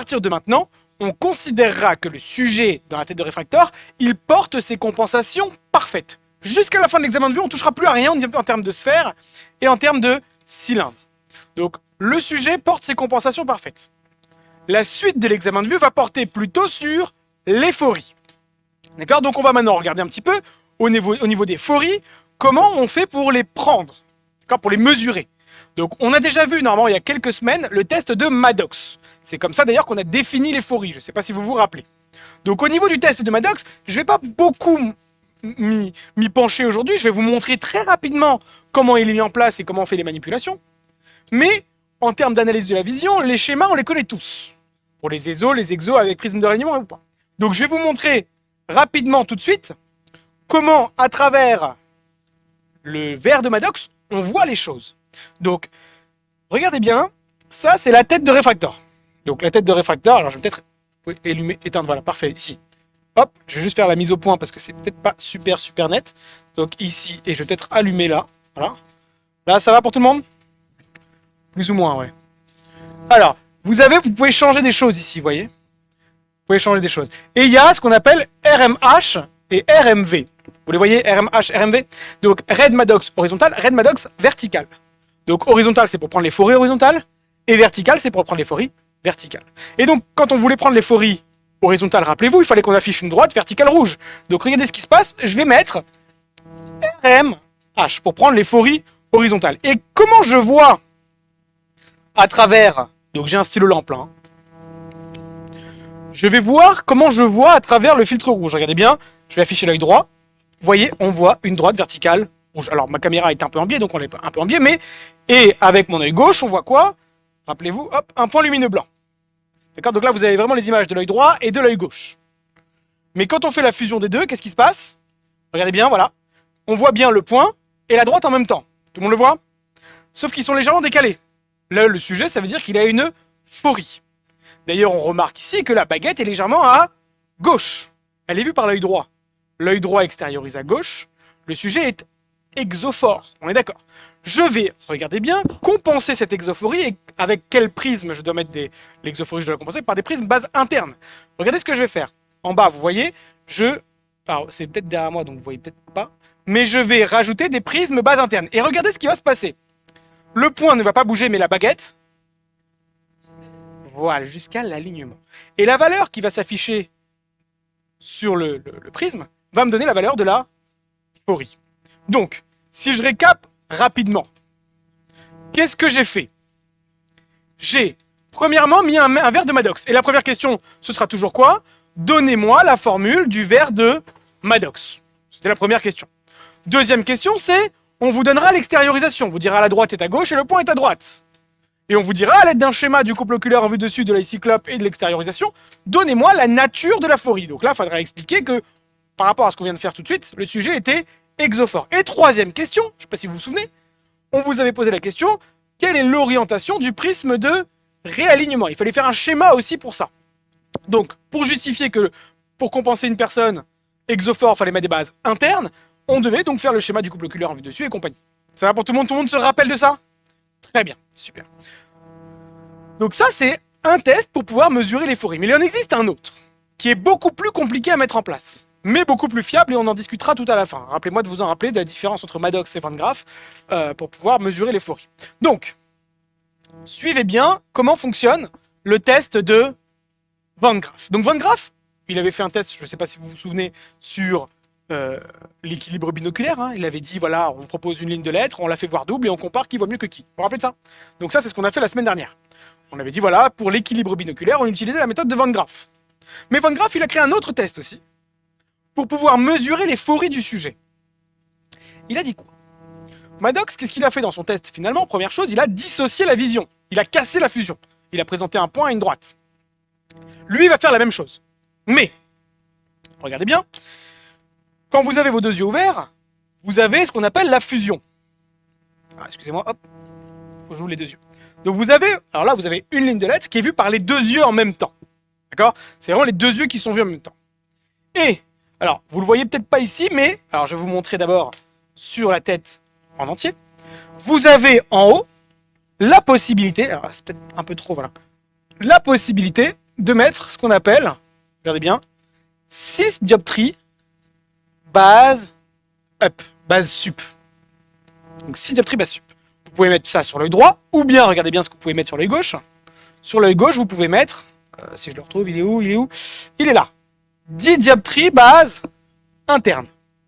partir de maintenant, on considérera que le sujet dans la tête de réfracteur, il porte ses compensations parfaites. Jusqu'à la fin de l'examen de vue, on ne touchera plus à rien en termes de sphère et en termes de cylindre. Donc, le sujet porte ses compensations parfaites. La suite de l'examen de vue va porter plutôt sur l'éphorie. D'accord? Donc, on va maintenant regarder un petit peu, au niveau des phories, comment on fait pour les prendre, pour les mesurer. Donc, on a déjà vu, normalement, il y a quelques semaines, le test de Maddox. C'est comme ça, d'ailleurs, qu'on a défini l'éphorie. Je ne sais pas si vous vous rappelez. Donc, au niveau du test de Maddox, je ne vais pas beaucoup m'y pencher aujourd'hui. Je vais vous montrer très rapidement comment il est mis en place et comment on fait les manipulations. Mais, en termes d'analyse de la vision, les schémas, on les connaît tous. Pour les ESO, les exos avec prisme de réalignement ou pas. Donc, je vais vous montrer rapidement, tout de suite, comment, à travers le verre de Maddox, on voit les choses. Donc, regardez bien, ça c'est la tête de réfracteur. Donc la tête de réfracteur, alors je vais peut-être éteindre, voilà, parfait, ici. Hop, je vais juste faire la mise au point parce que c'est peut-être pas super net. Donc ici, et je vais peut-être allumer là, voilà. Là, ça va pour tout le monde? Plus ou moins, ouais. Alors, vous pouvez changer des choses ici, vous voyez? Vous pouvez changer des choses. Et il y a ce qu'on appelle RMH et RMV. Vous les voyez, RMH, RMV? Donc, Red Maddox horizontal, Red Maddox vertical. Donc, horizontal, c'est pour prendre les phories horizontales, et vertical, c'est pour prendre les phories verticales. Et donc, quand on voulait prendre les phories horizontales, rappelez-vous, il fallait qu'on affiche une droite verticale rouge. Donc, regardez ce qui se passe, je vais mettre RMH pour prendre les phories horizontales. Et comment je vois à travers, donc j'ai un stylo lampe là, hein, je vais voir comment je vois à travers le filtre rouge. Regardez bien, je vais afficher l'œil droit. Vous voyez, on voit une droite verticale rouge. Alors, ma caméra est un peu en biais, donc on est un peu en biais, mais... Et avec mon œil gauche, on voit quoi? Rappelez-vous, hop, un point lumineux blanc. D'accord? Donc là, vous avez vraiment les images de l'œil droit et de l'œil gauche. Mais quand on fait la fusion des deux, qu'est-ce qui se passe? Regardez bien, voilà. On voit bien le point et la droite en même temps. Tout le monde le voit? Sauf qu'ils sont légèrement décalés. Là, le sujet, ça veut dire qu'il a une phorie. D'ailleurs, on remarque ici que la baguette est légèrement à gauche. Elle est vue par l'œil droit. L'œil droit extériorise à gauche. Le sujet est exophore. On est d'accord. Je vais, regardez bien, compenser cette exophorie. Et avec quel prisme je dois mettre l'exophorie, je dois la compenser par des prismes base internes. Regardez ce que je vais faire. En bas, vous voyez, alors, c'est peut-être derrière moi, donc vous voyez peut-être pas. Mais je vais rajouter des prismes base internes. Et regardez ce qui va se passer. Le point ne va pas bouger, mais la baguette... Voilà, jusqu'à l'alignement. Et la valeur qui va s'afficher sur le prisme va me donner la valeur de la phorie. Donc, si je récap rapidement, qu'est-ce que j'ai fait? J'ai, premièrement, mis un verre de Maddox. Et la première question, ce sera toujours quoi? Donnez-moi la formule du verre de Maddox. C'était la première question. Deuxième question, c'est, on vous donnera l'extériorisation. On vous dira la droite est à gauche et le point est à droite. Et on vous dira, à l'aide d'un schéma du couple oculaire en vue dessus, de l'œil cyclope et de l'extériorisation, donnez-moi la nature de la phorie. Donc là, il faudra expliquer que, par rapport à ce qu'on vient de faire tout de suite, le sujet était exophore. Et troisième question, je ne sais pas si vous vous souvenez, on vous avait posé la question, quelle est l'orientation du prisme de réalignement? Il fallait faire un schéma aussi pour ça. Donc, pour justifier que, pour compenser une personne exophore, il fallait mettre des bases internes, on devait donc faire le schéma du couple oculaire en vue dessus et compagnie. Ça va pour tout le monde? Tout le monde se rappelle de ça? Très bien, super. Donc ça, c'est un test pour pouvoir mesurer les phories. Mais il en existe un autre, qui est beaucoup plus compliqué à mettre en place, mais beaucoup plus fiable, et on en discutera tout à la fin. Rappelez-moi de vous en rappeler de la différence entre Maddox et Van Graff pour pouvoir mesurer les phories. Donc, suivez bien comment fonctionne le test de Van Graff. Donc Van Graff, il avait fait un test, je ne sais pas si vous vous souvenez, sur l'équilibre binoculaire. Hein. Il avait dit, voilà, on propose une ligne de lettres, on la fait voir double et on compare qui voit mieux que qui. Vous vous rappelez de ça? Donc ça, c'est ce qu'on a fait la semaine dernière. On avait dit, voilà, pour l'équilibre binoculaire, on utilisait la méthode de Van Graff. Mais Van Graff, il a créé un autre test aussi, pour pouvoir mesurer les phories du sujet. Il a dit quoi? Maddox, qu'est-ce qu'il a fait dans son test finalement? Première chose, il a dissocié la vision. Il a cassé la fusion. Il a présenté un point et une droite. Lui, il va faire la même chose. Mais, regardez bien, quand vous avez vos deux yeux ouverts, vous avez ce qu'on appelle la fusion. Ah, excusez-moi, hop, faut que j'ouvre les deux yeux. Donc vous avez, alors là, vous avez une ligne de lettres qui est vue par les deux yeux en même temps. D'accord? C'est vraiment les deux yeux qui sont vus en même temps. Et, alors, vous le voyez peut-être pas ici, mais, alors je vais vous montrer d'abord sur la tête en entier. Vous avez en haut la possibilité, alors c'est peut-être un peu trop, voilà, la possibilité de mettre ce qu'on appelle, regardez bien, 6 dioptries base up, base sup. Donc 6 dioptries base sup. Vous pouvez mettre ça sur l'œil droit, ou bien, regardez bien ce que vous pouvez mettre sur l'œil gauche. Sur l'œil gauche, vous pouvez mettre, si je le retrouve, il est où? Il est là. 10 dioptries base interne.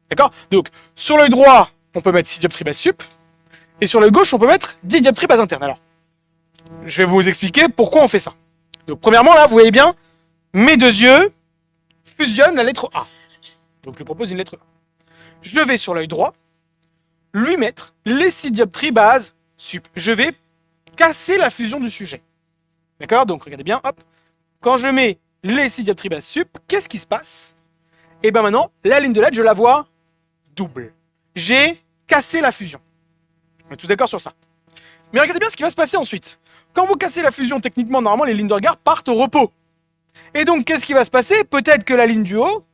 D'accord? Donc, sur l'œil droit, on peut mettre 6 dioptries base sup, et sur l'œil gauche, on peut mettre 10 dioptries base interne. Alors, je vais vous expliquer pourquoi on fait ça. Donc, premièrement, là, vous voyez bien, mes deux yeux fusionnent la lettre A. Donc, je lui propose une lettre A. Je vais sur l'œil droit, lui mettre les 6 dioptries base sup. Je vais casser la fusion du sujet. D'accord? Donc, regardez bien, hop. Quand je mets les 6 dioptries base sup, qu'est-ce qui se passe? Et bien maintenant, la ligne de LED, je la vois double. J'ai cassé la fusion. On est tous d'accord sur ça. Mais regardez bien ce qui va se passer ensuite. Quand vous cassez la fusion, techniquement, normalement, les lignes de regard partent au repos. Et donc, qu'est-ce qui va se passer? Peut-être que la ligne du haut,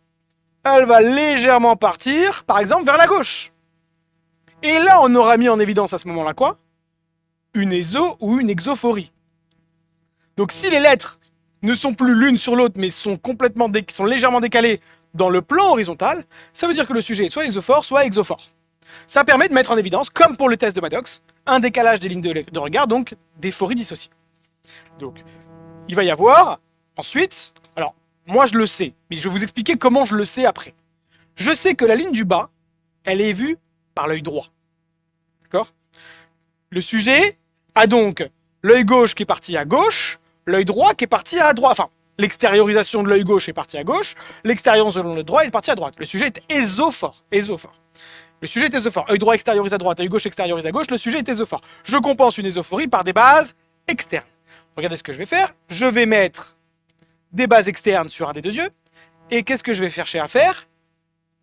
elle va légèrement partir, par exemple, vers la gauche. Et là, on aura mis en évidence à ce moment-là quoi? Une éso ou une exophorie. Donc, si les lettres ne sont plus l'une sur l'autre, mais sont légèrement décalées dans le plan horizontal, ça veut dire que le sujet est soit ésophore, soit exophore. Ça permet de mettre en évidence, comme pour le test de Maddox, un décalage des lignes de regard, donc des phories dissociées. Donc, il va y avoir, ensuite, alors, moi je le sais, mais je vais vous expliquer comment je le sais après. Je sais que la ligne du bas, elle est vue par l'œil droit. D'accord? Le sujet a donc l'œil gauche qui est parti à gauche, l'œil droit qui est parti à droite. Enfin, l'extériorisation de l'œil gauche est partie à gauche, l'extériorisation de l'œil droit est partie à droite. Le sujet est ésophore. Le sujet est ésophore. Œil droit extériorise à droite, œil gauche extériorise à gauche, le sujet est ésophore. Je compense une ésophorie par des bases externes. Regardez ce que je vais faire. Je vais mettre des bases externes sur un des deux yeux. Et qu'est-ce que je vais chercher à faire?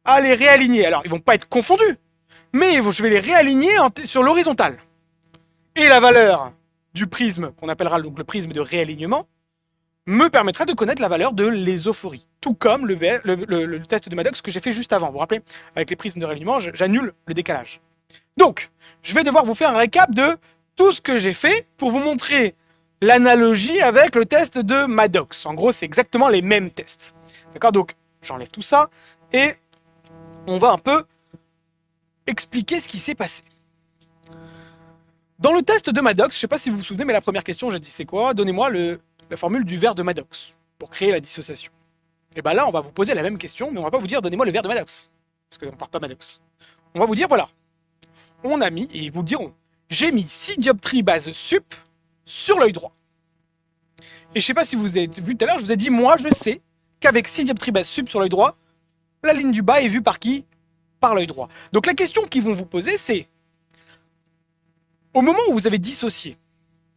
À les réaligner. Alors, ils vont pas être confondus, mais je vais les réaligner sur l'horizontale. Et la valeur du prisme, qu'on appellera donc le prisme de réalignement, me permettra de connaître la valeur de l'ésophorie. Tout comme le test de Maddox que j'ai fait juste avant. Vous vous rappelez? Avec les prismes de réalignement, j'annule le décalage. Donc, je vais devoir vous faire un récap de tout ce que j'ai fait pour vous montrer l'analogie avec le test de Maddox. En gros, c'est exactement les mêmes tests. D'accord? Donc, j'enlève tout ça et on va un peu expliquer ce qui s'est passé. Dans le test de Maddox, je ne sais pas si vous vous souvenez, mais la première question, j'ai dit c'est quoi? Donnez-moi la formule du verre de Maddox pour créer la dissociation. Et bien là, on va vous poser la même question, mais on va pas vous dire donnez-moi le verre de Maddox. Parce qu'on ne part pas Maddox. On va vous dire voilà. On a mis, et ils vous diront, j'ai mis 6 dioptries base sup sur l'œil droit. Et je ne sais pas si vous avez vu tout à l'heure, je vous ai dit, moi je sais qu'avec 6 dioptries base sup sur l'œil droit, la ligne du bas est vue par qui? Par l'œil droit. Donc la question qu'ils vont vous poser, c'est au moment où vous avez dissocié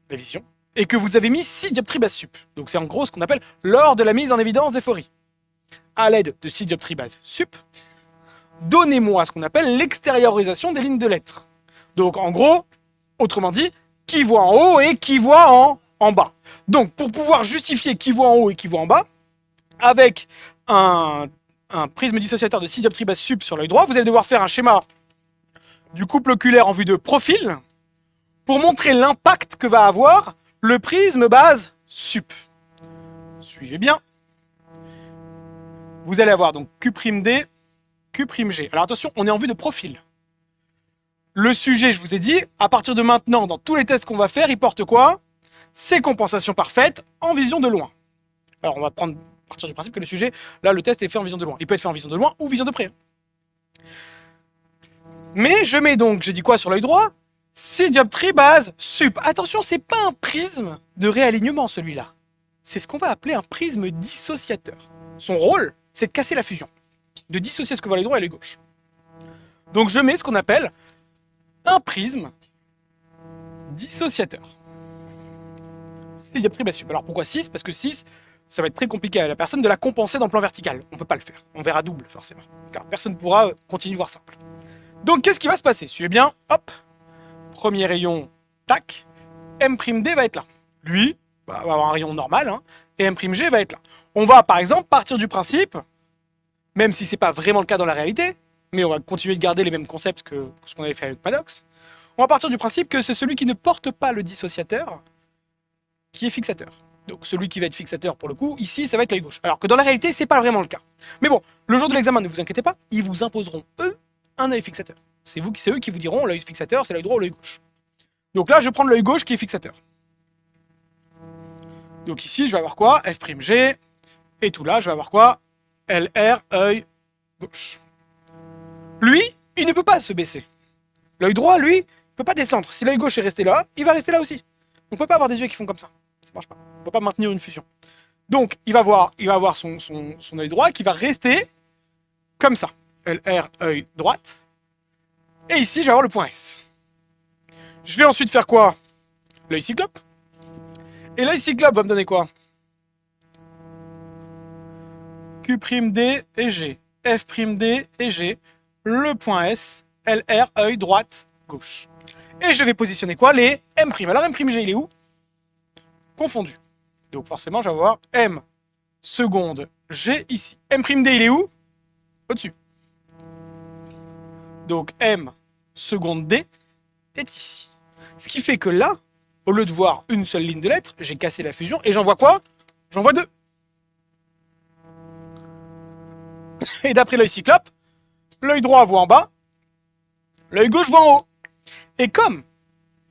la vision, et que vous avez mis 6 dioptries base sup, donc c'est en gros ce qu'on appelle lors de la mise en évidence des phories, à l'aide de 6 dioptries base sup, donnez-moi ce qu'on appelle l'extériorisation des lignes de lettres. Donc en gros, autrement dit, qui voit en haut et qui voit en bas. Donc pour pouvoir justifier qui voit en haut et qui voit en bas, avec un prisme dissociateur de 6 dioptries base sup sur l'œil droit, vous allez devoir faire un schéma du couple oculaire en vue de profil pour montrer l'impact que va avoir le prisme base sup. Suivez bien. Vous allez avoir donc Q'D, Q'G. Alors attention, on est en vue de profil. Le sujet, je vous ai dit, à partir de maintenant, dans tous les tests qu'on va faire, il porte quoi? C'est compensation parfaite en vision de loin. Alors on va partir du principe que le sujet, là le test est fait en vision de loin. Il peut être fait en vision de loin ou vision de près. Mais je mets donc, j'ai dit quoi sur l'œil droit? 6 dioptries base sup. Attention, c'est pas un prisme de réalignement celui-là. C'est ce qu'on va appeler un prisme dissociateur. Son rôle, c'est de casser la fusion, de dissocier ce que voit l'œil droit et l'œil gauche. Donc je mets ce qu'on appelle un prisme dissociateur. 6 dioptries base sup. Alors pourquoi 6? Parce que 6, ça va être très compliqué à la personne de la compenser dans le plan vertical. On ne peut pas le faire. On verra double forcément. Car personne ne pourra continuer voir simple. Donc qu'est-ce qui va se passer? Suivez bien, hop. Premier rayon, tac, M'D va être là. Lui va avoir un rayon normal, hein, et M'G va être là. On va par exemple partir du principe, même si c'est pas vraiment le cas dans la réalité, mais on va continuer de garder les mêmes concepts que ce qu'on avait fait avec Maddox, on va partir du principe que c'est celui qui ne porte pas le dissociateur qui est fixateur. Donc celui qui va être fixateur pour le coup, ici, ça va être l'œil gauche. Alors que dans la réalité, c'est pas vraiment le cas. Mais bon, le jour de l'examen, ne vous inquiétez pas, ils vous imposeront, eux, un œil fixateur. C'est eux qui vous diront l'œil fixateur, c'est l'œil droit ou l'œil gauche. Donc là, je vais prendre l'œil gauche qui est fixateur. Donc ici, je vais avoir quoi? F'G. Et tout là, je vais avoir quoi? LR, œil gauche. Lui, il ne peut pas se baisser. L'œil droit, lui, ne peut pas descendre. Si l'œil gauche est resté là, il va rester là aussi. On ne peut pas avoir des yeux qui font comme ça. Ça marche pas. On ne peut pas maintenir une fusion. Donc, il va avoir son œil droit qui va rester comme ça. LR, œil droite. Et ici, je vais avoir le point S. Je vais ensuite faire quoi? L'œil cyclope. Et l'œil cyclope va me donner quoi? Q'D et G. F'D et G. Le point S. LR, œil droite, gauche. Et je vais positionner quoi? Les M'. Alors M'G, il est où? Confondu. Donc forcément, je vais avoir M seconde G ici. M'D, il est où? Au-dessus. Donc M seconde D est ici. Ce qui fait que là, au lieu de voir une seule ligne de lettres, j'ai cassé la fusion et j'en vois quoi? J'en vois deux. Et d'après l'œil cyclope, l'œil droit voit en bas, l'œil gauche voit en haut. Et comme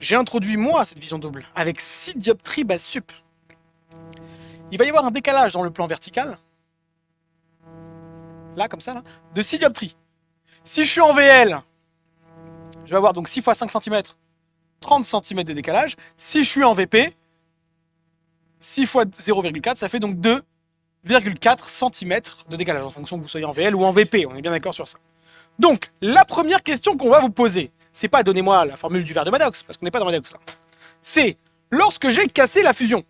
j'ai introduit moi cette vision double avec 6 dioptries base sup, il va y avoir un décalage dans le plan vertical, là comme ça, là, de 6 dioptries. Si je suis en VL, je vais avoir donc 6 fois 5 cm, 30 cm de décalage. Si je suis en VP, 6 fois 0,4, ça fait donc 2,4 cm de décalage, en fonction que vous soyez en VL ou en VP, on est bien d'accord sur ça. Donc, la première question qu'on va vous poser, c'est pas donnez-moi la formule du verre de Maddox, parce qu'on n'est pas dans Maddox là. C'est lorsque j'ai cassé la fusion,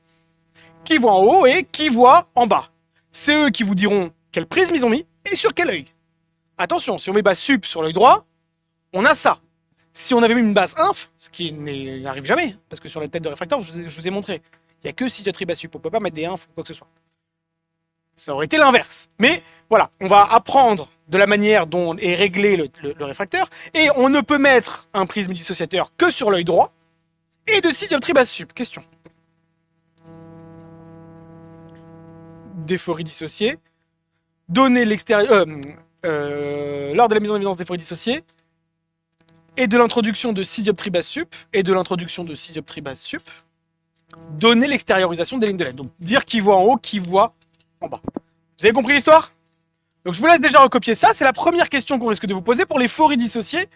qui voit en haut et qui voit en bas. C'est eux qui vous diront quel prisme ils ont mis et sur quel œil. Attention, si on met base sup sur l'œil droit, on a ça. Si on avait mis une base inf, ce qui n'arrive jamais, parce que sur la tête de réfracteur, je vous ai montré, il n'y a que 6 dioptries base sup, on ne peut pas mettre des inf ou quoi que ce soit. Ça aurait été l'inverse. Mais voilà, on va apprendre de la manière dont est réglé le réfracteur, et on ne peut mettre un prisme dissociateur que sur l'œil droit, et de 6 dioptries base sup. Question. D'éphorie dissociée. Donner l'extérieur... lors de la mise en évidence d'éphorie dissociée, et de l'introduction de 6 dioptries base sup, et de l'introduction de 6 dioptries base sup, donner l'extériorisation des lignes de LED. Donc dire qui voit en haut, qui voit en bas. Vous avez compris l'histoire? Donc je vous laisse déjà recopier ça. C'est la première question qu'on risque de vous poser pour les phories dissociées.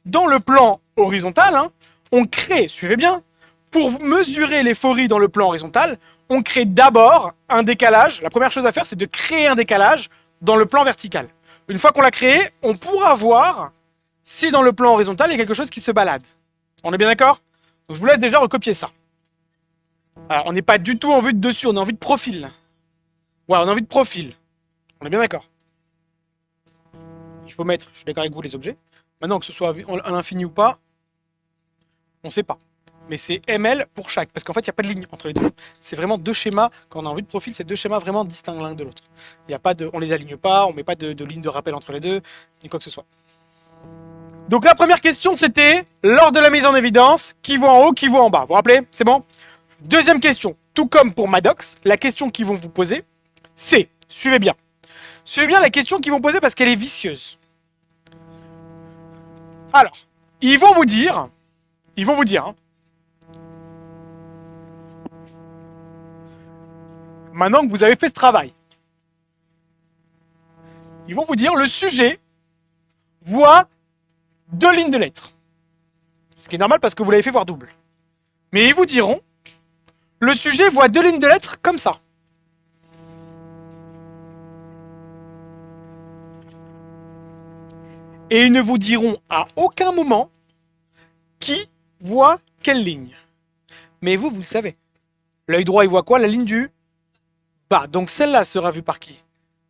Dans le plan horizontal, hein, on crée, suivez bien, pour mesurer les phories dans le plan horizontal, on crée d'abord un décalage. La première chose à faire, c'est de créer un décalage dans le plan vertical. Une fois qu'on l'a créé, on pourra voir si dans le plan horizontal, il y a quelque chose qui se balade. On est bien d'accord? Donc je vous laisse déjà recopier ça. Alors, on n'est pas du tout en vue de dessus, on est en vue de profil. Ouais, on a envie de profil. On est bien d'accord. Il faut mettre, je suis d'accord avec vous, les objets. Maintenant, que ce soit à l'infini ou pas, on ne sait pas. Mais c'est ML pour chaque, parce qu'en fait, il n'y a pas de ligne entre les deux. C'est vraiment deux schémas. Quand on a envie de profil, c'est deux schémas vraiment distincts l'un de l'autre. Il y a pas de, on les aligne pas, on met pas de ligne de rappel entre les deux, ni quoi que ce soit. Donc la première question, c'était, lors de la mise en évidence, qui voit en haut, qui voit en bas. Vous vous rappelez? C'est bon? Deuxième question, tout comme pour Maddox, la question qu'ils vont vous poser, c'est, suivez bien la question qu'ils vont poser parce qu'elle est vicieuse. Alors, ils vont vous dire, hein, maintenant que vous avez fait ce travail, ils vont vous dire, le sujet voit deux lignes de lettres. Ce qui est normal parce que vous l'avez fait voir double. Mais ils vous diront, le sujet voit deux lignes de lettres comme ça. Et ils ne vous diront à aucun moment qui voit quelle ligne. Mais vous le savez. L'œil droit, il voit quoi? La ligne du bas. Donc celle-là sera vue par qui?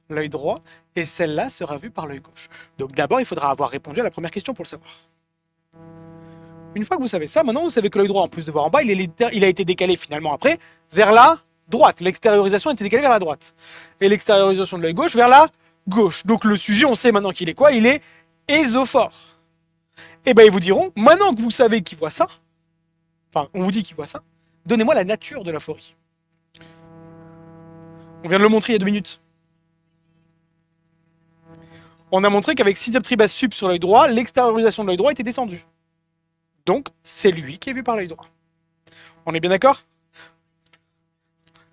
L'œil droit. Et celle-là sera vue par l'œil gauche. Donc d'abord, il faudra avoir répondu à la première question pour le savoir. Une fois que vous savez ça, maintenant vous savez que l'œil droit, en plus de voir en bas, il a été décalé finalement après vers la droite. L'extériorisation a été décalée vers la droite. Et l'extériorisation de l'œil gauche vers la gauche. Donc le sujet, on sait maintenant qu'il est quoi? Il est ésophore. Et bien ils vous diront, maintenant que vous savez qu'il voit ça, enfin on vous dit qu'il voit ça, donnez-moi la nature de la phorie. On vient de le montrer il y a 2 minutes. On a montré qu'avec 6 dioptries base sup sur l'œil droit, l'extériorisation de l'œil droit était descendue. Donc, c'est lui qui est vu par l'œil droit. On est bien d'accord?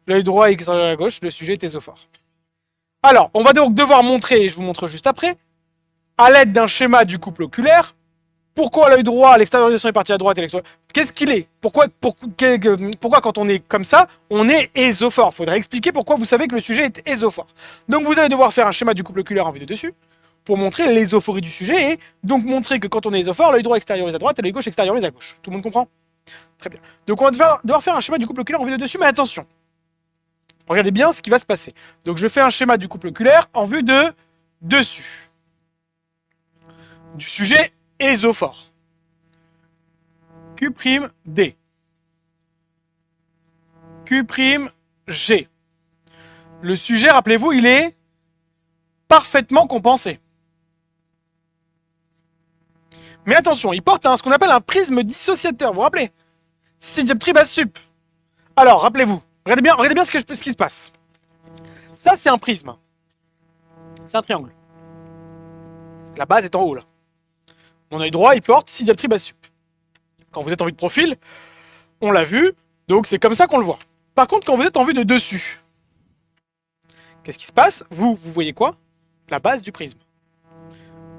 L'œil droit est extérieur à gauche, le sujet est ésophore. Alors, on va donc devoir montrer, et je vous montre juste après, à l'aide d'un schéma du couple oculaire, pourquoi l'œil droit, l'extériorisation est partie à droite et l'extériorisation... Qu'est-ce qu'il est pourquoi quand on est comme ça, on est ésophore? Faudrait expliquer pourquoi vous savez que le sujet est ésophore. Donc vous allez devoir faire un schéma du couple oculaire en vue de dessus, pour montrer l'ésophorie du sujet, et donc montrer que quand on est ésophore, l'œil droit extériorise à droite et l'œil gauche extériorise à gauche. Tout le monde comprend? Très bien. Donc on va devoir faire un schéma du couple oculaire en vue de dessus, mais attention. Regardez bien ce qui va se passer. Donc je fais un schéma du couple oculaire en vue de dessus. Du sujet ésophore. Q''D. Q''G. Le sujet, rappelez-vous, il est parfaitement compensé. Mais attention, il porte ce qu'on appelle un prisme dissociateur, vous vous rappelez? 6 dioptries base sup. Alors, rappelez-vous, regardez bien ce qui se passe. Ça, c'est un prisme. C'est un triangle. La base est en haut, là. Mon œil droit, il porte 6 dioptries base sup. Quand vous êtes en vue de profil, on l'a vu, donc c'est comme ça qu'on le voit. Par contre, quand vous êtes en vue de dessus, qu'est-ce qui se passe? Vous voyez quoi? La base du prisme.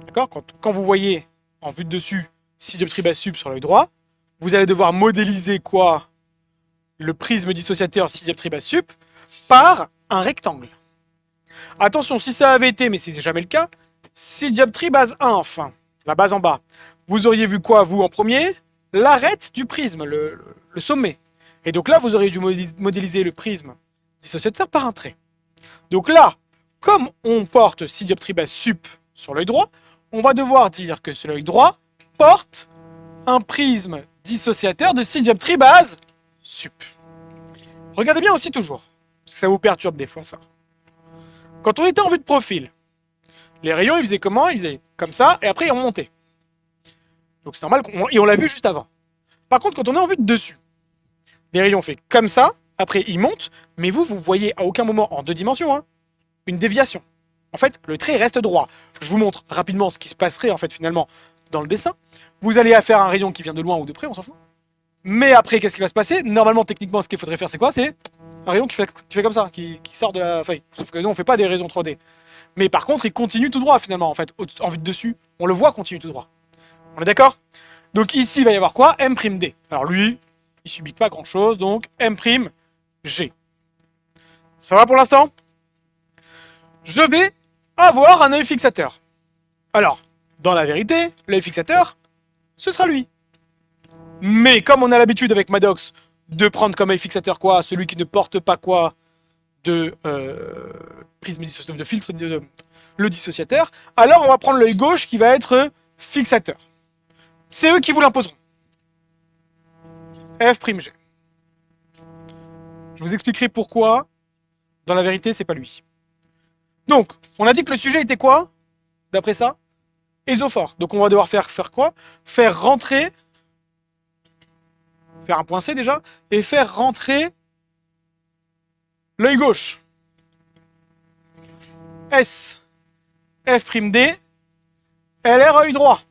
D'accord? Quand vous voyez en vue de dessus 6 dioptries base sup sur l'œil droit, vous allez devoir modéliser quoi? Le prisme dissociateur 6 dioptries base sup par un rectangle. Attention, si ça avait été, mais c'est jamais le cas, 6 dioptries base 1, enfin, la base en bas, vous auriez vu quoi, vous, en premier? L'arête du prisme, le sommet. Et donc là, vous auriez dû modéliser le prisme dissociateur par un trait. Donc là, comme on porte 6 dioptries base sup sur l'œil droit, on va devoir dire que l'œil droit porte un prisme dissociateur de 6 dioptries base sup. Regardez bien aussi toujours, parce que ça vous perturbe des fois ça. Quand on était en vue de profil, les rayons ils faisaient comment? Ils faisaient comme ça, et après ils remontaient. Donc c'est normal, et on l'a vu juste avant. Par contre, quand on est en vue de dessus, les rayons font comme ça, après ils montent, mais vous voyez à aucun moment en 2 dimensions une déviation. En fait, le trait reste droit. Je vous montre rapidement ce qui se passerait en fait finalement dans le dessin. Vous allez faire un rayon qui vient de loin ou de près, on s'en fout. Mais après, qu'est-ce qui va se passer? Normalement, techniquement, ce qu'il faudrait faire, c'est quoi? C'est un rayon qui fait comme ça, qui sort de la feuille. Sauf que nous, on fait pas des rayons 3D. Mais par contre, il continue tout droit finalement, en fait, en vue de dessus. On le voit continue tout droit. On est d'accord? Donc ici, il va y avoir quoi? M'D. Alors lui, il subit pas grand-chose, donc M'G. Ça va pour l'instant? Je vais avoir un œil fixateur. Alors, dans la vérité, l'œil fixateur, ce sera lui. Mais comme on a l'habitude avec Maddox de prendre comme œil fixateur quoi? Celui qui ne porte pas quoi? De prisme dissociateur, de filtre, le dissociateur, alors on va prendre l'œil gauche qui va être fixateur. C'est eux qui vous l'imposeront. F'G. Je vous expliquerai pourquoi, dans la vérité, c'est pas lui. Donc, on a dit que le sujet était quoi? D'après ça? Ésophore. Donc on va devoir faire quoi? Faire rentrer, faire un point C déjà, et faire rentrer l'œil gauche. S, F'D, LR œil droit.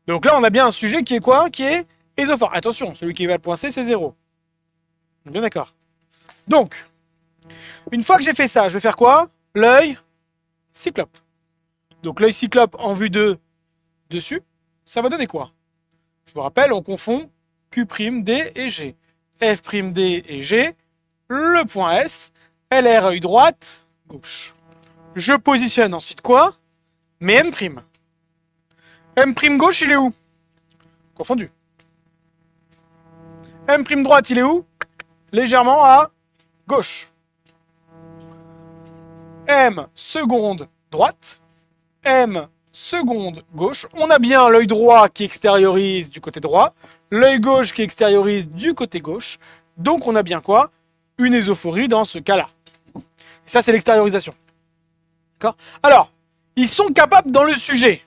Donc là, on a bien un sujet qui est quoi? Qui est ésophore. Attention, celui qui va le point C, c'est 0. On est bien d'accord. Donc, une fois que j'ai fait ça, je vais faire quoi? L'œil cyclope. Donc l'œil cyclope en vue de dessus, ça va donner quoi? Je vous rappelle, on confond Q', et G. F'D et G, le point S, LR œil droite, gauche. Je positionne ensuite quoi? Mes M'. M' gauche, il est où? Confondu. M' droite, il est où? Légèrement à gauche. M seconde droite. M seconde gauche. On a bien l'œil droit qui extériorise du côté droit. L'œil gauche qui extériorise du côté gauche. Donc on a bien quoi? Une ésophorie dans ce cas-là. Et ça, c'est l'extériorisation. D'accord? Alors, ils sont capables dans le sujet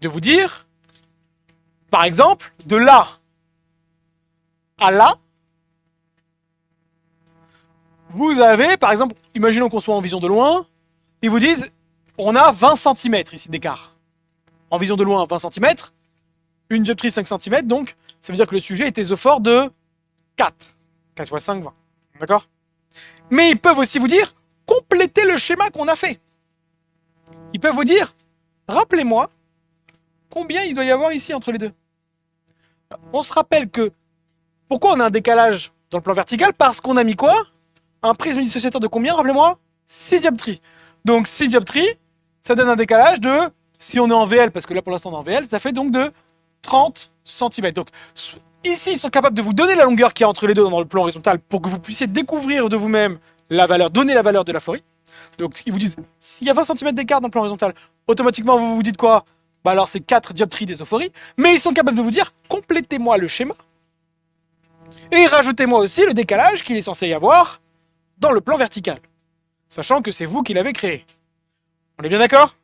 de vous dire, par exemple, de là à là, vous avez, par exemple, imaginons qu'on soit en vision de loin, ils vous disent, on a 20 cm ici d'écart. En vision de loin, 20 cm, une dioptrie 5 cm, donc ça veut dire que le sujet est ésophore de 4. 4 fois 5, 20. D'accord? Mais ils peuvent aussi vous dire, complétez le schéma qu'on a fait. Ils peuvent vous dire, rappelez-moi, combien il doit y avoir ici entre les deux. On se rappelle que, pourquoi on a un décalage dans le plan vertical? Parce qu'on a mis quoi? Un prisme dissociateur de combien, rappelez-moi? 6 dioptries. Donc 6 dioptries, ça donne un décalage de, si on est en VL, parce que là pour l'instant on est en VL, ça fait donc de 30 cm. Donc ici, ils sont capables de vous donner la longueur qu'il y a entre les deux dans le plan horizontal pour que vous puissiez découvrir de vous-même la valeur, donner la valeur de la phorie. Donc ils vous disent, s'il y a 20 cm d'écart dans le plan horizontal, automatiquement vous vous dites quoi? Bah alors c'est 4 dioptries d'ésophorie, mais ils sont capables de vous dire, complétez-moi le schéma, et rajoutez-moi aussi le décalage qu'il est censé y avoir dans le plan vertical, sachant que c'est vous qui l'avez créé. On est bien d'accord?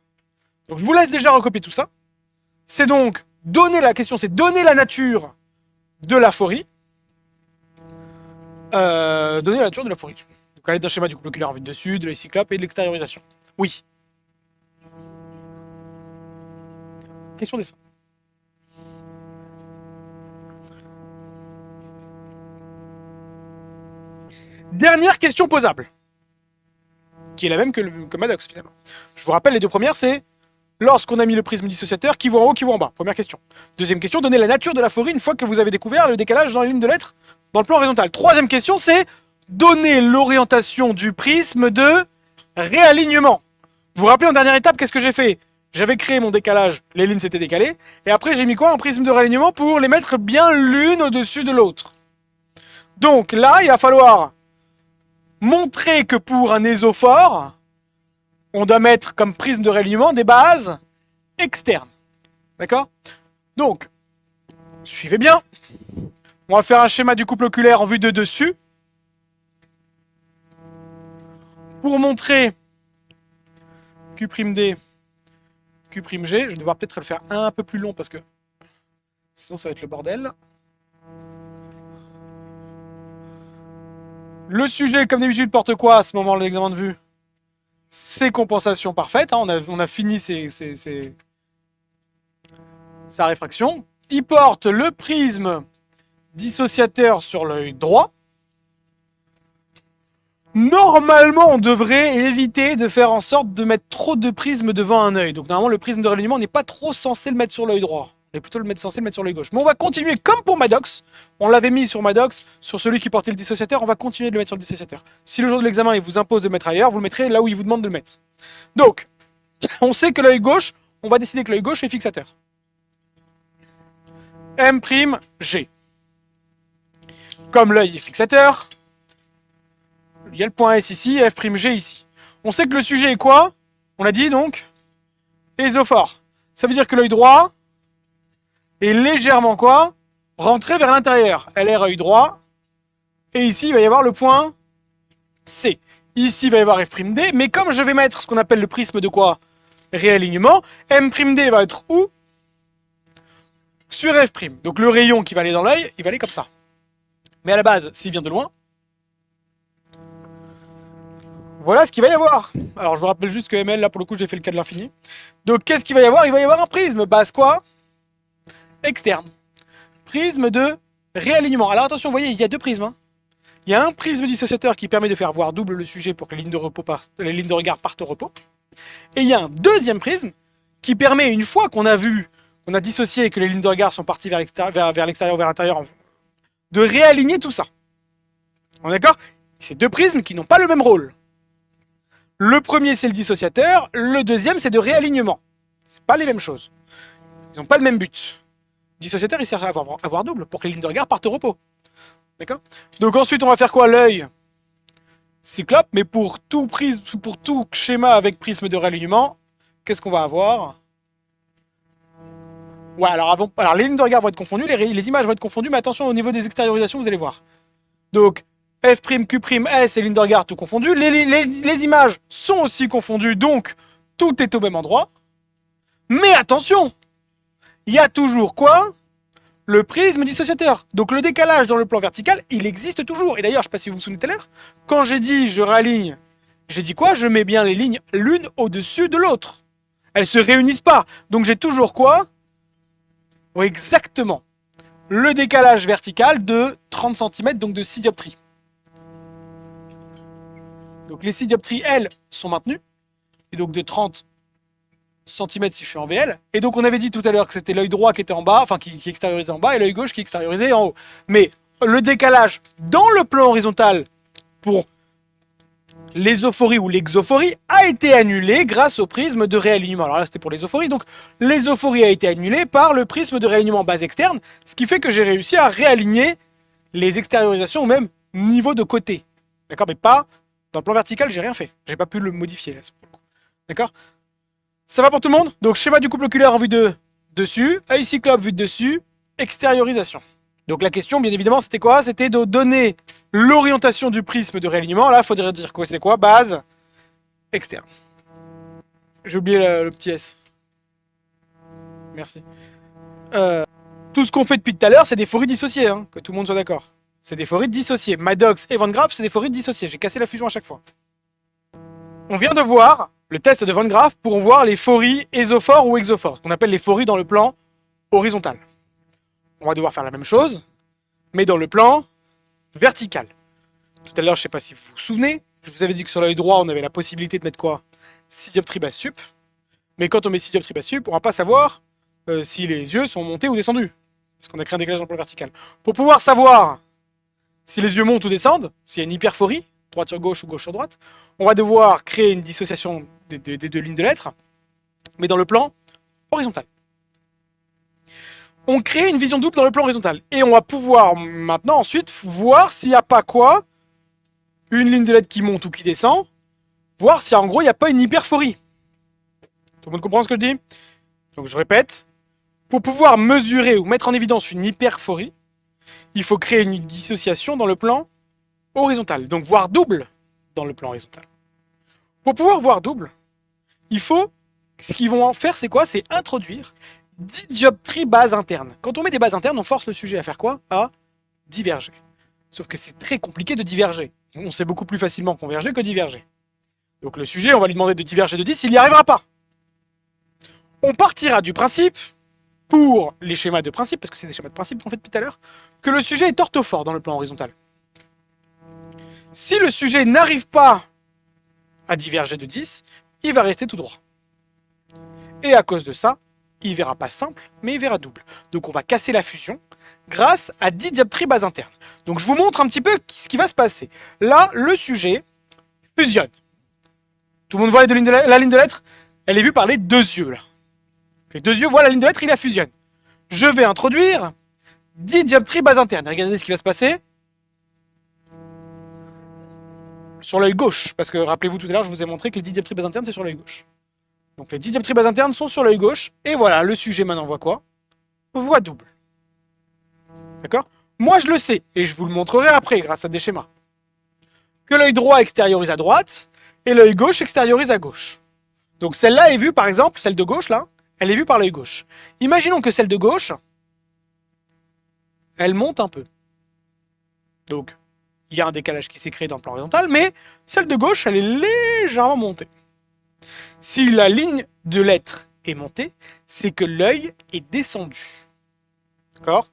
Donc je vous laisse déjà recopier tout ça. C'est donc donner la question, c'est donner la nature de la phorie. Donner la nature de la phorie. Donc aller d'un schéma du couple oculaire en vue de dessus, de la cyclope et de l'extériorisation. Oui. Question dessin. Dernière question posable, qui est la même que Maddox finalement. Je vous rappelle, les deux premières, c'est lorsqu'on a mis le prisme dissociateur, qui vaut en haut, qui vaut en bas. Première question. Deuxième question, donner la nature de la phorie une fois que vous avez découvert le décalage dans les lignes de lettres dans le plan horizontal. Troisième question, c'est donner l'orientation du prisme de réalignement. Vous vous rappelez en dernière étape, qu'est-ce que j'ai fait? J'avais créé mon décalage, les lignes s'étaient décalées, et après j'ai mis quoi? Un prisme de réalignement pour les mettre bien l'une au-dessus de l'autre. Donc là, il va falloir montrer que pour un ésophore, on doit mettre comme prisme de réalignement des bases externes. D'accord? Donc, suivez bien. On va faire un schéma du couple oculaire en vue de dessus. Pour montrer Q'D, Q'G, je vais devoir peut-être le faire un peu plus long parce que sinon ça va être le bordel. Le sujet, comme d'habitude, porte quoi à ce moment de l'examen de vue? C'est compensation parfaite. Hein, on a fini sa réfraction. Il porte le prisme dissociateur sur l'œil droit. Normalement, on devrait éviter de faire en sorte de mettre trop de prismes devant un œil. Donc normalement, le prisme de réalignement n'est pas trop censé le mettre sur l'œil droit. On est plutôt censé le mettre sur l'œil gauche. Mais on va continuer comme pour Maddox. On l'avait mis sur Maddox, sur celui qui portait le dissociateur. On va continuer de le mettre sur le dissociateur. Si le jour de l'examen, il vous impose de le mettre ailleurs, vous le mettrez là où il vous demande de le mettre. Donc, on sait que l'œil gauche, on va décider que l'œil gauche est fixateur. M'G. Comme l'œil est fixateur, il y a le point S ici, F'G ici. On sait que le sujet est quoi? On l'a dit donc, ésophore. Ça veut dire que l'œil droit est légèrement quoi? Rentré vers l'intérieur. LR œil droit. Et ici, il va y avoir le point C. Ici, il va y avoir F'D. Mais comme je vais mettre ce qu'on appelle le prisme de quoi? Réalignement, M'D va être où? Sur F'. Donc le rayon qui va aller dans l'œil, il va aller comme ça. Mais à la base, s'il vient de loin, voilà ce qu'il va y avoir. Alors je vous rappelle juste que ML, là pour le coup, j'ai fait le cas de l'infini. Donc qu'est-ce qu'il va y avoir? Il va y avoir un prisme, base quoi? Externe. Prisme de réalignement. Alors attention, vous voyez, il y a deux prismes. Hein. Il y a un prisme dissociateur qui permet de faire voir double le sujet pour que les lignes de regard partent au repos. Et il y a un deuxième prisme qui permet, une fois qu'on a vu, qu'on a dissocié et que les lignes de regard sont parties vers l'extérieur ou vers l'intérieur, de réaligner tout ça. On est d'accord? C'est deux prismes qui n'ont pas le même rôle. Le premier, c'est le dissociateur. Le deuxième, c'est de réalignement. C'est pas les mêmes choses. Ils n'ont pas le même but. Le dissociateur, il sert à avoir double pour que les lignes de regard partent au repos. D'accord? Donc ensuite, on va faire quoi? L'œil cyclope, mais pour tout prisme, pour tout schéma avec prisme de réalignement, qu'est-ce qu'on va avoir? Ouais, alors les lignes de regard vont être confondues, les images vont être confondues, mais attention au niveau des extériorisations, vous allez voir. Donc, F', Q', S et lignes de regard tout confondues. Les images sont aussi confondues, donc tout est au même endroit. Mais attention, il y a toujours quoi? le prisme dissociateur. Donc le décalage dans le plan vertical, il existe toujours. Et d'ailleurs, je ne sais pas si vous vous souvenez tout à l'heure, quand j'ai dit je réaligne, j'ai dit quoi? Je mets bien les lignes l'une au-dessus de l'autre. Elles se réunissent pas. Donc j'ai toujours quoi? Oui, exactement. Le décalage vertical de 30 cm, donc de 6 dioptries. Donc les 6 dioptries, elles, sont maintenues. Et donc de 30 cm si je suis en VL. Et donc on avait dit tout à l'heure que c'était l'œil droit qui était en bas, enfin qui extériorisait en bas, et l'œil gauche qui extériorisait en haut. Mais le décalage dans le plan horizontal pour l'ésophorie ou l'exophorie a été annulé grâce au prisme de réalignement. Alors là, c'était pour l'ésophorie. Donc l'ésophorie a été annulée par le prisme de réalignement base externe, ce qui fait que j'ai réussi à réaligner les extériorisations au même niveau de côté. D'accord? Mais pas dans le plan vertical, j'ai rien fait. J'ai pas pu le modifier là. D'accord? Ça va pour tout le monde? Donc schéma du couple oculaire en vue de dessus, œil cyclope vue de dessus, extériorisation. Donc la question, bien évidemment, c'était quoi? C'était de donner l'orientation du prisme de réalignement. Là, il faudrait dire quoi? C'est quoi? Base externe. J'ai oublié le petit S. Merci. Tout ce qu'on fait depuis tout à l'heure, c'est des phories dissociées, hein, que tout le monde soit d'accord. C'est des phories dissociées. Maddox et Van Graff, c'est des phories dissociées. J'ai cassé la fusion à chaque fois. On vient de voir le test de Van Graff pour voir les phories ésophores ou exophores, ce qu'on appelle les phories dans le plan horizontal. On va devoir faire la même chose, mais dans le plan vertical. Tout à l'heure, je ne sais pas si vous vous souvenez, je vous avais dit que sur l'œil droit, on avait la possibilité de mettre quoi? 6 dioptries base sup. Mais quand on met 6 dioptries base sup, on ne va pas savoir si les yeux sont montés ou descendus. Parce qu'on a créé un décalage dans le plan vertical. Pour pouvoir savoir si les yeux montent ou descendent, s'il y a une hyperphorie, droite sur gauche ou gauche sur droite, on va devoir créer une dissociation des deux lignes de lettres, mais dans le plan horizontal. On crée une vision double dans le plan horizontal. Et on va pouvoir maintenant ensuite voir s'il n'y a pas quoi, une ligne de lettres qui monte ou qui descend, voir si en gros il n'y a pas une hyperphorie. Tout le monde comprend ce que je dis? Donc je répète, pour pouvoir mesurer ou mettre en évidence une hyperphorie, il faut créer une dissociation dans le plan horizontal, donc voir double dans le plan horizontal. Pour pouvoir voir double, il faut, ce qu'ils vont en faire, c'est quoi? C'est introduire 10 dioptries bases internes. Quand on met des bases internes, on force le sujet à faire quoi? À diverger. Sauf que c'est très compliqué de diverger. On sait beaucoup plus facilement converger que diverger. Donc le sujet, on va lui demander de diverger de 10, il n'y arrivera pas. On partira du principe, pour les schémas de principe, parce que c'est des schémas de principe qu'on fait depuis tout à l'heure, que le sujet est orthophore dans le plan horizontal. Si le sujet n'arrive pas à diverger de 10, il va rester tout droit. Et à cause de ça, il ne verra pas simple, mais il verra double. Donc on va casser la fusion grâce à 10 dioptries base interne. Donc je vous montre un petit peu ce qui va se passer. Là, le sujet fusionne. Tout le monde voit la ligne de lettres? Elle est vue par les deux yeux, là. Les deux yeux voient la ligne de lettres, il la fusionne. Je vais introduire 10 dioptries base interne. Regardez ce qui va se passer. Sur l'œil gauche, parce que rappelez-vous tout à l'heure, je vous ai montré que les 10 dioptries base internes, c'est sur l'œil gauche. Donc les 10 dioptries base internes sont sur l'œil gauche, et voilà, le sujet maintenant voit quoi? Voit double. D'accord? Moi je le sais, et je vous le montrerai après grâce à des schémas. Que l'œil droit extériorise à droite, et l'œil gauche extériorise à gauche. Donc celle-là est vue, par exemple, celle de gauche, là, elle est vue par l'œil gauche. Imaginons que celle de gauche, elle monte un peu. Donc, il y a un décalage qui s'est créé dans le plan horizontal, mais celle de gauche, elle est légèrement montée. Si la ligne de lettres est montée, c'est que l'œil est descendu. D'accord?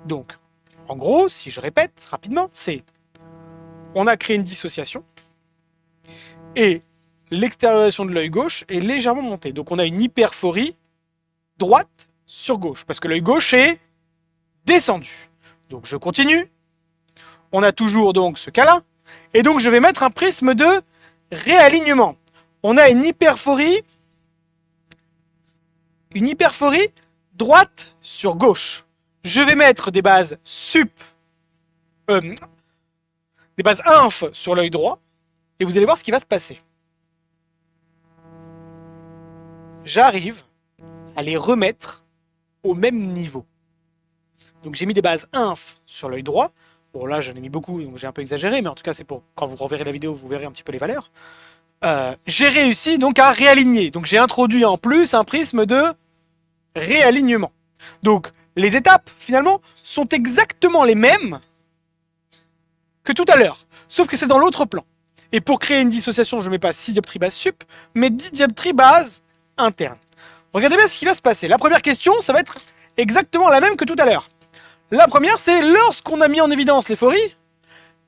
Donc, en gros, si je répète rapidement, c'est on a créé une dissociation et l'extériorisation de l'œil gauche est légèrement montée. Donc on a une hyperphorie droite sur gauche, parce que l'œil gauche est descendu. Donc je continue. On a toujours donc ce cas-là. Et donc je vais mettre un prisme de réalignement. On a une hyperphorie droite sur gauche. Je vais mettre des bases des bases inf sur l'œil droit, et vous allez voir ce qui va se passer. J'arrive à les remettre au même niveau. Donc j'ai mis des bases inf sur l'œil droit. Bon là j'en ai mis beaucoup, donc j'ai un peu exagéré, mais en tout cas c'est pour quand vous reverrez la vidéo, vous verrez un petit peu les valeurs. J'ai réussi donc à réaligner. Donc j'ai introduit en plus un prisme de réalignement. Donc les étapes, finalement, sont exactement les mêmes que tout à l'heure, sauf que c'est dans l'autre plan. Et pour créer une dissociation, je ne mets pas 6 dioptries base sup, mais 10 dioptries base interne. Regardez bien ce qui va se passer. La première question, ça va être exactement la même que tout à l'heure. La première, c'est lorsqu'on a mis en évidence l'euphorie,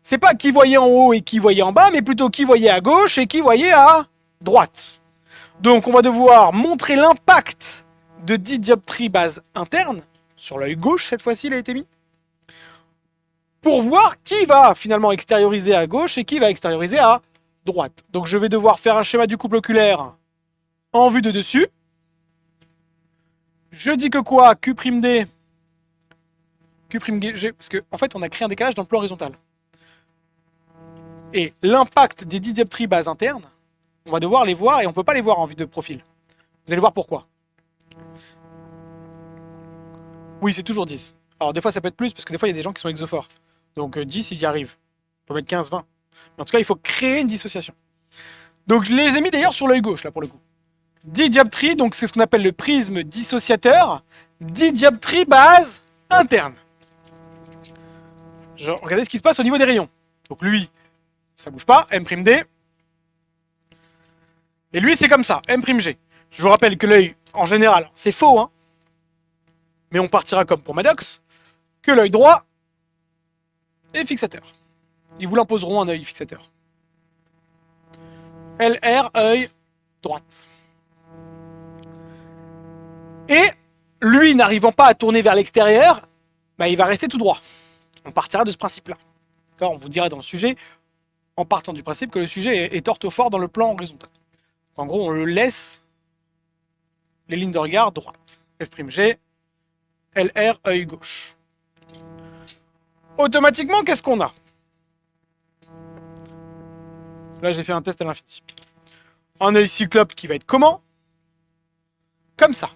c'est pas qui voyait en haut et qui voyait en bas, mais plutôt qui voyait à gauche et qui voyait à droite. Donc on va devoir montrer l'impact de 10 dioptries base interne, sur l'œil gauche cette fois-ci il a été mis, pour voir qui va finalement extérioriser à gauche et qui va extérioriser à droite. Donc je vais devoir faire un schéma du couple oculaire en vue de dessus. Je dis que quoi? Q'D, Q'G, parce qu'en fait on a créé un décalage dans le plan horizontal. Et l'impact des 10 dioptries base internes, on va devoir les voir et on ne peut pas les voir en vue de profil. Vous allez voir pourquoi. Oui, c'est toujours 10. Alors des fois ça peut être plus, parce que des fois il y a des gens qui sont exophores. Donc 10, ils y arrivent. On peut mettre 15, 20. Mais en tout cas, il faut créer une dissociation. Donc je les ai mis d'ailleurs sur l'œil gauche, là, pour le coup. 10 dioptries, donc c'est ce qu'on appelle le prisme dissociateur. 10 dioptries base interne. Regardez ce qui se passe au niveau des rayons. Donc lui, ça bouge pas, M'D. Et lui, c'est comme ça, M'G. Je vous rappelle que l'œil, en général, c'est faux, hein. Mais on partira comme pour Maddox, que l'œil droit est fixateur. Ils vous l'imposeront un œil fixateur. LR, œil droite. Et lui, n'arrivant pas à tourner vers l'extérieur, bah, il va rester tout droit. On partira de ce principe-là. On vous dira dans le sujet, en partant du principe que le sujet est orthophore dans le plan horizontal. En gros, on le laisse les lignes de regard droites. F'G, LR, œil gauche. Automatiquement, qu'est-ce qu'on a? Là, j'ai fait un test à l'infini. Un œil cyclope qui va être comment? Comme ça.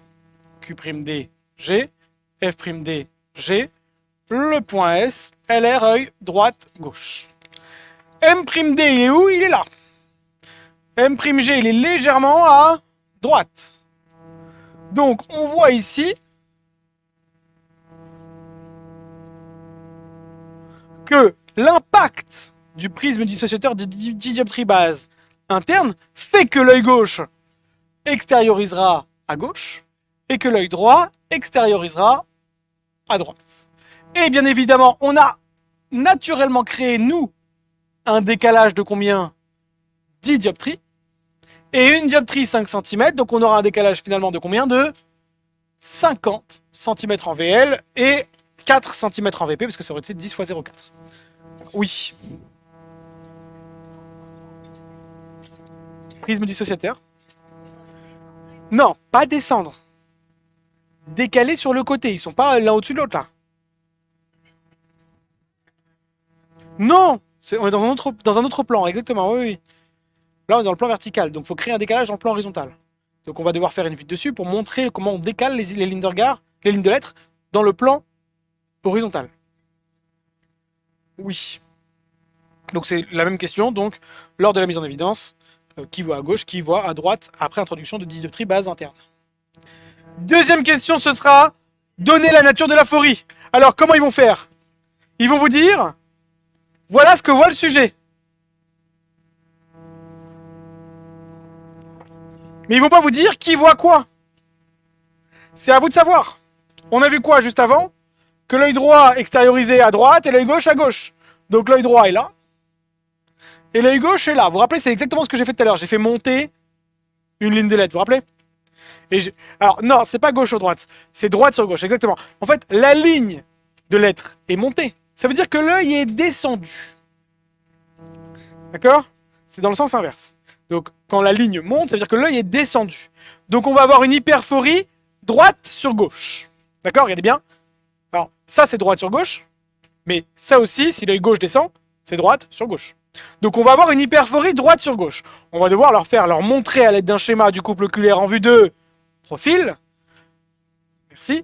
Q'D, G, F'D, G, le point S, LR, œil, droite, gauche. M'D, il est où? Il est là. M'G, il est légèrement à droite. Donc, on voit ici que l'impact du prisme dissociateur de 10 dioptries base interne fait que l'œil gauche extériorisera à gauche et que l'œil droit extériorisera à droite. Et bien évidemment, on a naturellement créé, nous, un décalage de combien? 10 dioptries. Et une dioptrie 5 cm, donc on aura un décalage finalement de combien? De 50 cm en VL et 4 cm en VP, parce que ça aurait été 10 fois 0,4. Oui. Prisme dissociateur. Non, pas descendre. Décaler sur le côté. Ils sont pas l'un au-dessus de l'autre, là. Non, on est dans un autre plan, exactement, oui, oui. Là, on est dans le plan vertical, donc il faut créer un décalage dans le plan horizontal. Donc on va devoir faire une vue dessus pour montrer comment on décale les lignes de regard, les lignes de lettres, dans le plan horizontal. Oui. Donc c'est la même question, donc lors de la mise en évidence, qui voit à gauche, qui voit à droite, après introduction de 10 dioptries base interne. Deuxième question, ce sera donner la nature de l'aphorie. Alors comment ils vont faire? Ils vont vous dire, voilà ce que voit le sujet. Mais ils vont pas vous dire qui voit quoi. C'est à vous de savoir. On a vu quoi juste avant? Que l'œil droit extériorisé à droite et l'œil gauche à gauche. Donc l'œil droit est là. Et l'œil gauche est là. Vous vous rappelez, c'est exactement ce que j'ai fait tout à l'heure. J'ai fait monter une ligne de lettres, vous vous rappelez? Alors non, c'est pas gauche ou droite. C'est droite sur gauche, exactement. En fait, la ligne de lettres est montée. Ça veut dire que l'œil est descendu. D'accord? C'est dans le sens inverse. Donc, quand la ligne monte, ça veut dire que l'œil est descendu. Donc, on va avoir une hyperphorie droite sur gauche. D'accord? Regardez bien. Alors, ça, c'est droite sur gauche. Mais ça aussi, si l'œil gauche descend, c'est droite sur gauche. Donc, on va avoir une hyperphorie droite sur gauche. On va devoir leur montrer à l'aide d'un schéma du couple oculaire en vue de profil. Merci.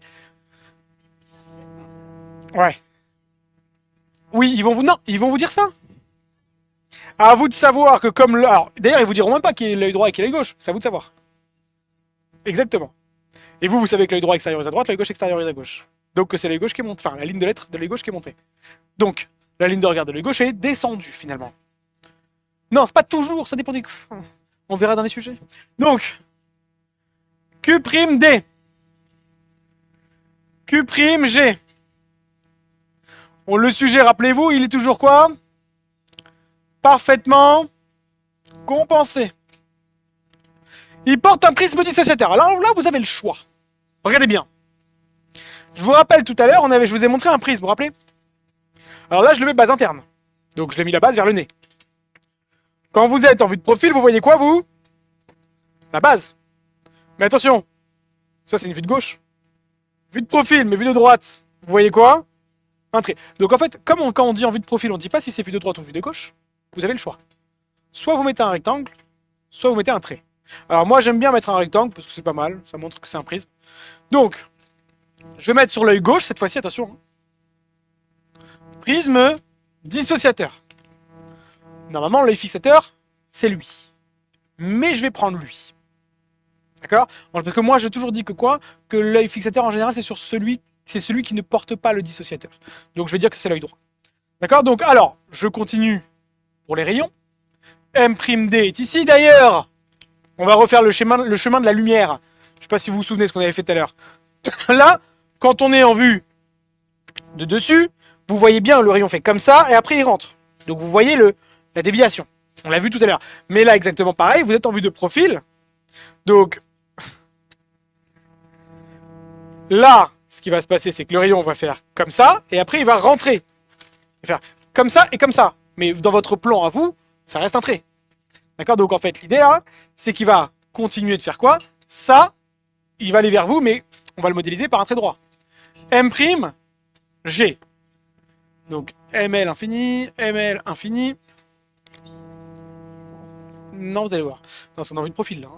Ouais. Oui, ils vont vous dire ça. À vous de savoir que comme alors, d'ailleurs, ils vous diront même pas qui est l'œil droit et qui est l'œil gauche. C'est à vous de savoir. Exactement. Et vous savez que l'œil droit extériorise à droite, l'œil gauche extériorise à gauche. Donc c'est l'œil gauche qui est monté, enfin la ligne de lettres de l'œil gauche qui est montée. Donc la ligne de regard de l'œil gauche est descendue finalement. Non, c'est pas toujours, ça dépend des... On verra dans les sujets. Donc, Q'D. Q'G. Bon, le sujet, rappelez-vous, il est toujours quoi? Parfaitement compensé. Il porte un prisme dissociateur. Alors là, vous avez le choix. Regardez bien. Je vous rappelle tout à l'heure, je vous ai montré un prisme, vous vous rappelez? Alors là, je le mets base interne. Donc je l'ai mis la base vers le nez. Quand vous êtes en vue de profil, vous voyez quoi, vous? La base. Mais attention, ça c'est une vue de gauche. Vue de profil, mais vue de droite, vous voyez quoi? Un trait. Donc en fait, quand on dit en vue de profil, on ne dit pas si c'est vue de droite ou vue de gauche. Vous avez le choix. Soit vous mettez un rectangle, soit vous mettez un trait. Alors moi j'aime bien mettre un rectangle parce que c'est pas mal, ça montre que c'est un prisme. Donc, je vais mettre sur l'œil gauche cette fois-ci, attention. Prisme dissociateur. Normalement l'œil fixateur, c'est lui. Mais je vais prendre lui. D'accord? Parce que moi j'ai toujours dit que quoi? Que l'œil fixateur en général c'est celui qui ne porte pas le dissociateur. Donc je vais dire que c'est l'œil droit. D'accord? Donc alors, je continue pour les rayons. M'D est ici. D'ailleurs, on va refaire le chemin de la lumière. Je ne sais pas si vous vous souvenez de ce qu'on avait fait tout à l'heure. Là, quand on est en vue de dessus, vous voyez bien le rayon fait comme ça et après il rentre. Donc vous voyez la déviation. On l'a vu tout à l'heure. Mais là, exactement pareil, vous êtes en vue de profil. Donc là, ce qui va se passer, c'est que le rayon va faire comme ça et après il va rentrer. Il va faire comme ça et comme ça. Mais dans votre plan à vous, ça reste un trait. D'accord? Donc en fait, l'idée là, c'est qu'il va continuer de faire quoi? Ça, il va aller vers vous, mais on va le modéliser par un trait droit. M'G. Donc ML infini, ML infini. Non, vous allez voir. Non, c'est en vue de profil là.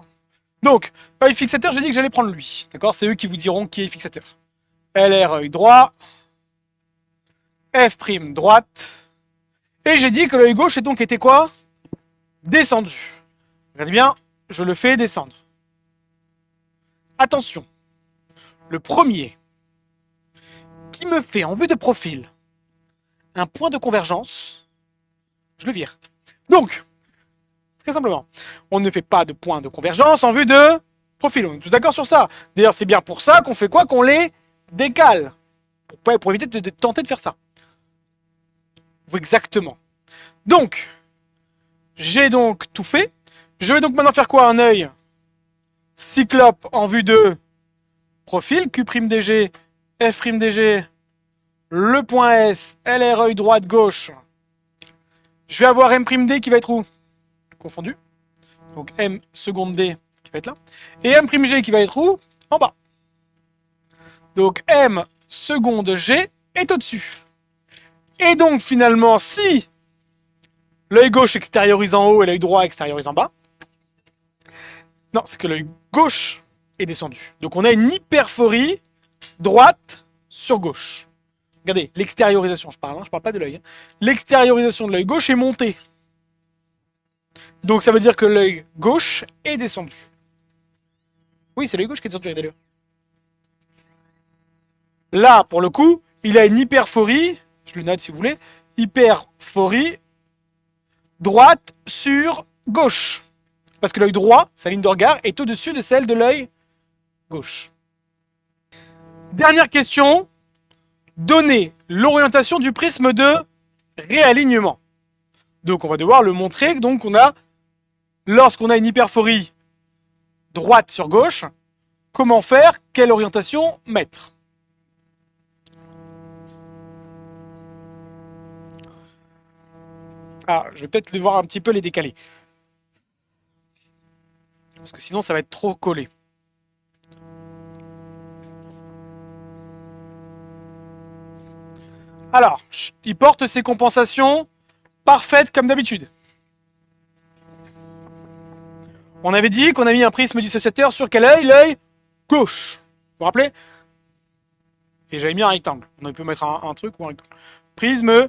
Donc, œil fixateur, j'ai dit que j'allais prendre lui. D'accord? C'est eux qui vous diront qui est fixateur. LR œil droit. F' droite. Et j'ai dit que l'œil gauche était quoi? Descendu. Regardez bien, je le fais descendre. Attention, le premier qui me fait en vue de profil un point de convergence, je le vire. Donc, très simplement, on ne fait pas de point de convergence en vue de profil. On est tous d'accord sur ça. D'ailleurs, c'est bien pour ça qu'on fait quoi? Qu'on les décale. Pour éviter de tenter de faire ça. Exactement. Donc, j'ai donc tout fait. Je vais donc maintenant faire quoi? Un œil cyclope en vue de profil, Q'Dg, F'Dg, le point S, LR œil droite gauche. Je vais avoir M'D qui va être où? Confondu. Donc M seconde D qui va être là. Et M'G qui va être où? En bas. Donc M seconde G est au-dessus. Et donc finalement, si l'œil gauche extériorise en haut et l'œil droit extériorise en bas, non, c'est que l'œil gauche est descendu. Donc on a une hyperphorie droite sur gauche. Regardez, l'extériorisation, je parle pas de l'œil. Hein. L'extériorisation de l'œil gauche est montée. Donc ça veut dire que l'œil gauche est descendu. Oui, c'est l'œil gauche qui est descendu, regardez-le. Là, pour le coup, il a une hyperphorie, je le note si vous voulez, hyperphorie droite sur gauche. Parce que l'œil droit, sa ligne de regard, est au-dessus de celle de l'œil gauche. Dernière question. Donnez l'orientation du prisme de réalignement. Donc on va devoir le montrer. Donc lorsqu'on a une hyperphorie droite sur gauche, comment faire? Quelle orientation mettre? Ah, je vais peut-être devoir un petit peu les décaler. Parce que sinon ça va être trop collé. Alors, il porte ses compensations parfaites comme d'habitude. On avait dit qu'on a mis un prisme dissociateur sur quel œil? L'œil gauche. Vous vous rappelez? Et j'avais mis un rectangle. On peut mettre un truc ou un rectangle. Prisme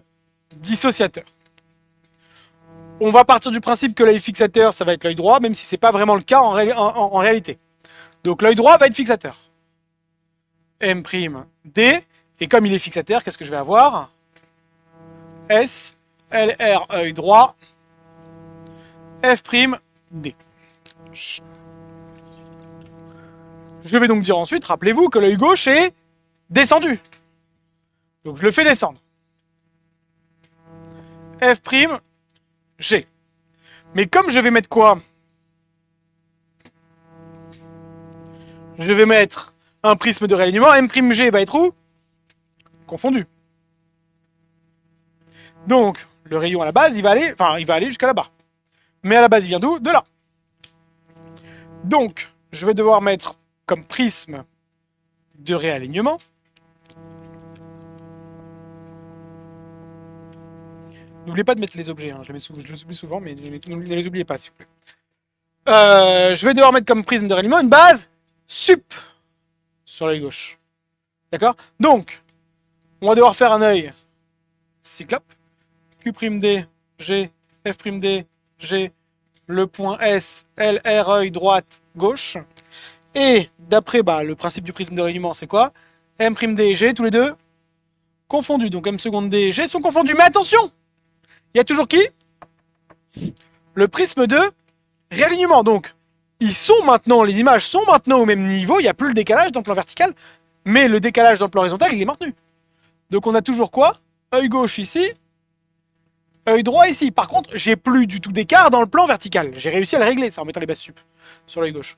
dissociateur. On va partir du principe que l'œil fixateur, ça va être l'œil droit, même si ce n'est pas vraiment le cas en réalité. Donc l'œil droit va être fixateur. M'D, Et comme il est fixataire, qu'est-ce que je vais avoir? S, LR, œil droit, F', D. Je vais donc dire ensuite, rappelez-vous que l'œil gauche est descendu. Donc je le fais descendre. F', G. Mais comme je vais mettre quoi? Je vais mettre un prisme de réalignement. M'G va être où? Confondu. Donc, le rayon à la base, il va aller jusqu'à là-bas. Mais à la base, il vient d'où? De là. Donc, je vais devoir mettre comme prisme de réalignement n'oubliez pas de mettre les objets, hein. Je les oublie souvent, mais ne les oubliez pas, s'il vous plaît. Je vais devoir mettre comme prisme de réalignement une base sup sur l'œil gauche. D'accord? Donc, on va devoir faire un œil cyclope. Q'D, G, F'D, G, le point S, L, R, œil droite, gauche. Et d'après le principe du prisme de réalignement, c'est quoi? M'D et G, tous les deux confondus. Donc M seconde D et G sont confondus. Mais attention! Il y a toujours qui? Le prisme de réalignement. Donc, les images sont maintenant au même niveau. Il n'y a plus le décalage dans le plan vertical. Mais le décalage dans le plan horizontal, il est maintenu. Donc, on a toujours quoi? Œil gauche ici. Œil droit ici. Par contre, j'ai plus du tout d'écart dans le plan vertical. J'ai réussi à le régler, ça, en mettant les bases sup sur l'œil gauche.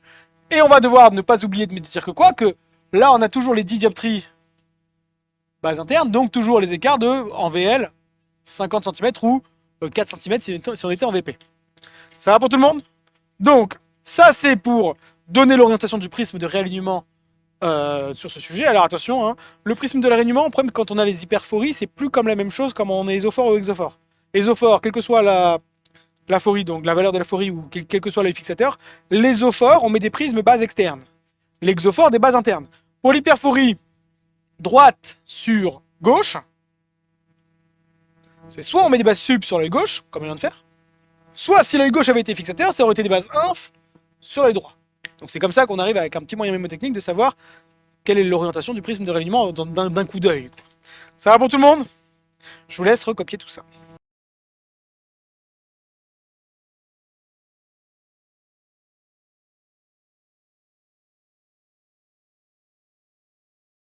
Et on va devoir ne pas oublier de me dire que là, on a toujours les 10 dioptries base interne. Donc, toujours les écarts en VL, 50 cm ou 4 cm si on était en VP. Ça va pour tout le monde? Donc, ça c'est pour donner l'orientation du prisme de réalignement sur ce sujet. Alors attention, hein, le prisme de réalignement, le problème quand on a les hyperphories, c'est plus comme la même chose comme on est ésophore ou exophore. Ésophore, quelle que soit la phorie, donc la valeur de la phorie ou quel que soit l'œil fixateur, l'ésophore, on met des prismes bases externes. L'exophore, des bases internes. Pour l'hyperphorie, droite sur gauche, c'est soit on met des bases sup sur l'œil gauche, comme on vient de faire, soit si l'œil gauche avait été fixateur, ça aurait été des bases inf sur l'œil droit. Donc c'est comme ça qu'on arrive avec un petit moyen mémotechnique de savoir quelle est l'orientation du prisme de réalignement d'un coup d'œil. Ça va pour tout le monde? Je vous laisse recopier tout ça.